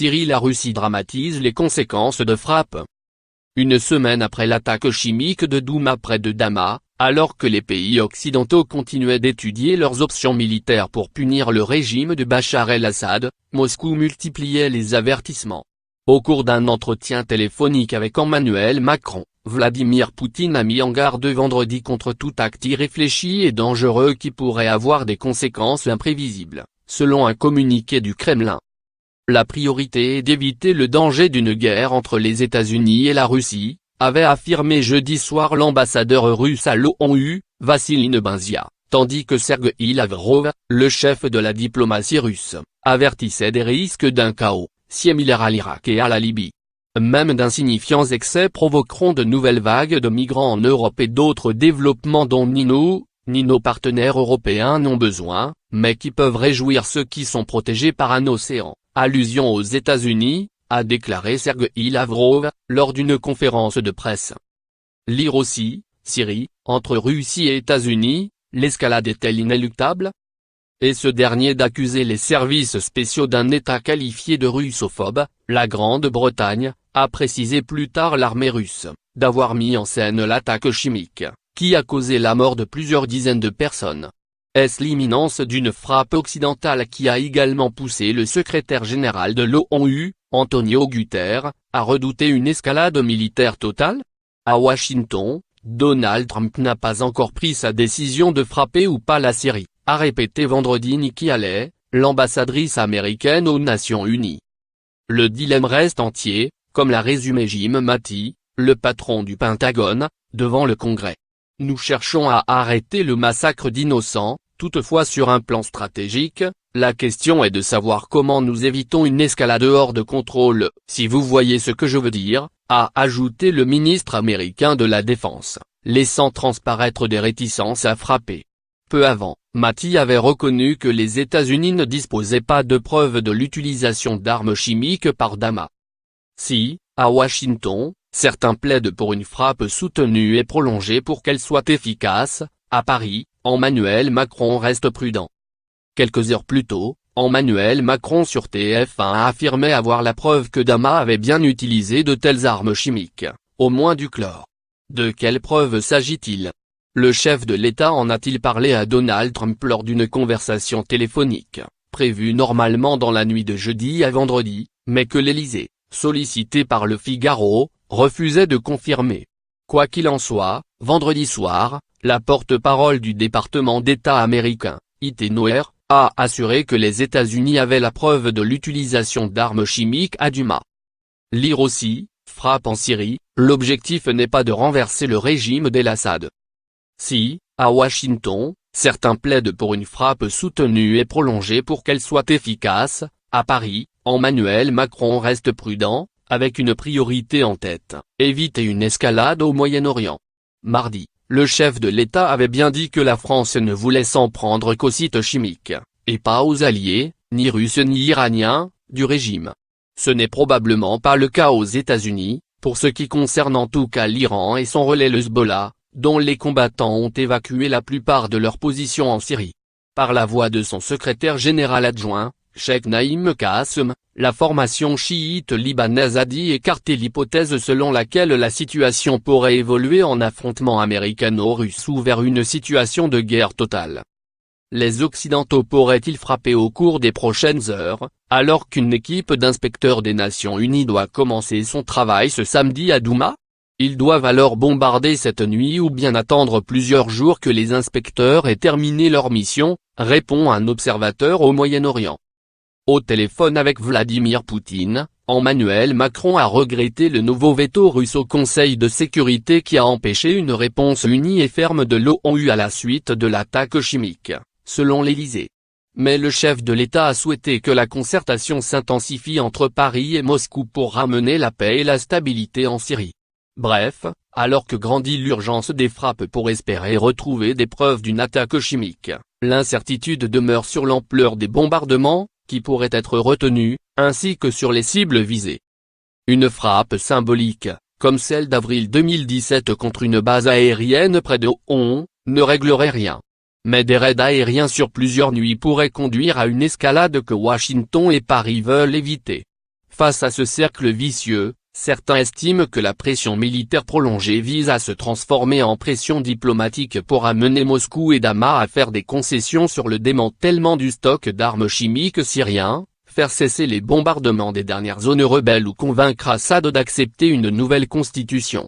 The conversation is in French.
Syrie, la Russie dramatise les conséquences de frappe. Une semaine après l'attaque chimique de Douma près de Damas, alors que les pays occidentaux continuaient d'étudier leurs options militaires pour punir le régime de Bachar el-Assad, Moscou multipliait les avertissements. Au cours d'un entretien téléphonique avec Emmanuel Macron, Vladimir Poutine a mis en garde vendredi contre tout acte irréfléchi et dangereux qui pourrait avoir des conséquences imprévisibles, selon un communiqué du Kremlin. La priorité est d'éviter le danger d'une guerre entre les États-Unis et la Russie, avait affirmé jeudi soir l'ambassadeur russe à l'ONU, Vassily Nebenzia, tandis que Sergueï Lavrov, le chef de la diplomatie russe, avertissait des risques d'un chaos similaire à l'Irak et à la Libye. Même d'insignifiants excès provoqueront de nouvelles vagues de migrants en Europe et d'autres développements dont ni nos partenaires européens n'ont besoin, mais qui peuvent réjouir ceux qui sont protégés par un océan. Allusion aux États-Unis, a déclaré Sergueï Lavrov, lors d'une conférence de presse. Lire aussi, Syrie, entre Russie et États-Unis, l'escalade est-elle inéluctable? Et ce dernier d'accuser les services spéciaux d'un État qualifié de russophobe, la Grande-Bretagne, a précisé plus tard l'armée russe, d'avoir mis en scène l'attaque chimique, qui a causé la mort de plusieurs dizaines de personnes. Est-ce l'imminence d'une frappe occidentale qui a également poussé le secrétaire général de l'ONU, Antonio Guterres, à redouter une escalade militaire totale? À Washington, Donald Trump n'a pas encore pris sa décision de frapper ou pas la Syrie, a répété vendredi Nikki Haley, l'ambassadrice américaine aux Nations Unies. Le dilemme reste entier, comme l'a résumé Jim Mattis, le patron du Pentagone, devant le Congrès. Nous cherchons à arrêter le massacre d'innocents, toutefois sur un plan stratégique, la question est de savoir comment nous évitons une escalade hors de contrôle, si vous voyez ce que je veux dire, a ajouté le ministre américain de la Défense, laissant transparaître des réticences à frapper. Peu avant, Mattis avait reconnu que les États-Unis ne disposaient pas de preuves de l'utilisation d'armes chimiques par Damas. Si, à Washington, certains plaident pour une frappe soutenue et prolongée pour qu'elle soit efficace, à Paris, Emmanuel Macron reste prudent. Quelques heures plus tôt, Emmanuel Macron sur TF1 a affirmé avoir la preuve que Damas avait bien utilisé de telles armes chimiques, au moins du chlore. De quelle preuve s'agit-il? Le chef de l'État en a-t-il parlé à Donald Trump lors d'une conversation téléphonique, prévue normalement dans la nuit de jeudi à vendredi, mais que l'Élysée, sollicité par Le Figaro, refusait de confirmer. Quoi qu'il en soit, vendredi soir, la porte-parole du département d'État américain, Heather Nauert, a assuré que les États-Unis avaient la preuve de l'utilisation d'armes chimiques à Damas. Lire aussi, frappe en Syrie, l'objectif n'est pas de renverser le régime d'El-Assad. Si, à Washington, certains plaident pour une frappe soutenue et prolongée pour qu'elle soit efficace, à Paris, Emmanuel Macron reste prudent, avec une priorité en tête, éviter une escalade au Moyen-Orient. Mardi, le chef de l'État avait bien dit que la France ne voulait s'en prendre qu'aux sites chimiques, et pas aux alliés, ni russes ni iraniens, du régime. Ce n'est probablement pas le cas aux États-Unis, pour ce qui concerne en tout cas l'Iran et son relais le Hezbollah, dont les combattants ont évacué la plupart de leurs positions en Syrie. Par la voix de son secrétaire général adjoint, Cheikh Naïm Qassem, la formation chiite libanaise a dit écarter l'hypothèse selon laquelle la situation pourrait évoluer en affrontement américano-russe ou vers une situation de guerre totale. Les Occidentaux pourraient-ils frapper au cours des prochaines heures, alors qu'une équipe d'inspecteurs des Nations Unies doit commencer son travail ce samedi à Douma? Ils doivent alors bombarder cette nuit ou bien attendre plusieurs jours que les inspecteurs aient terminé leur mission, répond un observateur au Moyen-Orient. Au téléphone avec Vladimir Poutine, Emmanuel Macron a regretté le nouveau veto russe au Conseil de sécurité qui a empêché une réponse unie et ferme de l'ONU à la suite de l'attaque chimique, selon l'Élysée. Mais le chef de l'État a souhaité que la concertation s'intensifie entre Paris et Moscou pour ramener la paix et la stabilité en Syrie. Bref, alors que grandit l'urgence des frappes pour espérer retrouver des preuves d'une attaque chimique, l'incertitude demeure sur l'ampleur des bombardements, qui pourraient être retenus, ainsi que sur les cibles visées. Une frappe symbolique, comme celle d'avril 2017 contre une base aérienne près de Hong, ne réglerait rien. Mais des raids aériens sur plusieurs nuits pourraient conduire à une escalade que Washington et Paris veulent éviter. Face à ce cercle vicieux, certains estiment que la pression militaire prolongée vise à se transformer en pression diplomatique pour amener Moscou et Damas à faire des concessions sur le démantèlement du stock d'armes chimiques syrien, faire cesser les bombardements des dernières zones rebelles ou convaincre Assad d'accepter une nouvelle constitution.